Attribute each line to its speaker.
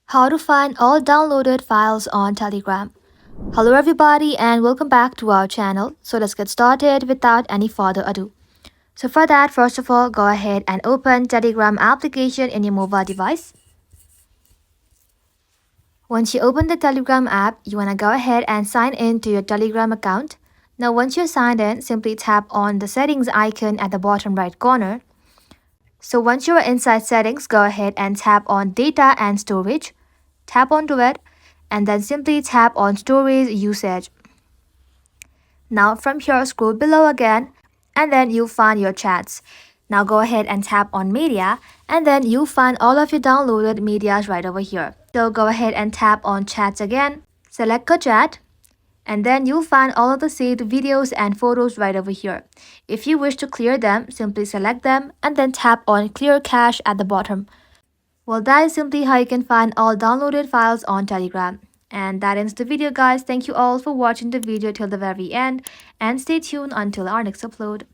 Speaker 1: How to find all downloaded files on Telegram. Hello everybody and welcome back to our channel. So let's get started without any further ado. So for that, first of all, go ahead and open Telegram application in your mobile device. Once you open the Telegram app, you want to go ahead and sign in to your Telegram account. Now once you're signed in, simply tap on the settings icon at the bottom right corner. So once you're inside settings, go ahead and tap on data and storage. Tap onto it and then simply tap on storage usage. Now from here, scroll below again and then you'll find your chats. Now go ahead and tap on media and then you'll find all of your downloaded medias right over here. So go ahead and tap on chats again, select a chat, and then you'll find all of the saved videos and photos right over here. If you wish to clear them, simply select them and then tap on clear cache at the bottom. Well, that is simply how you can find all downloaded files on Telegram. And that ends the video, guys. Thank you all for watching the video till the very end and stay tuned until our next upload.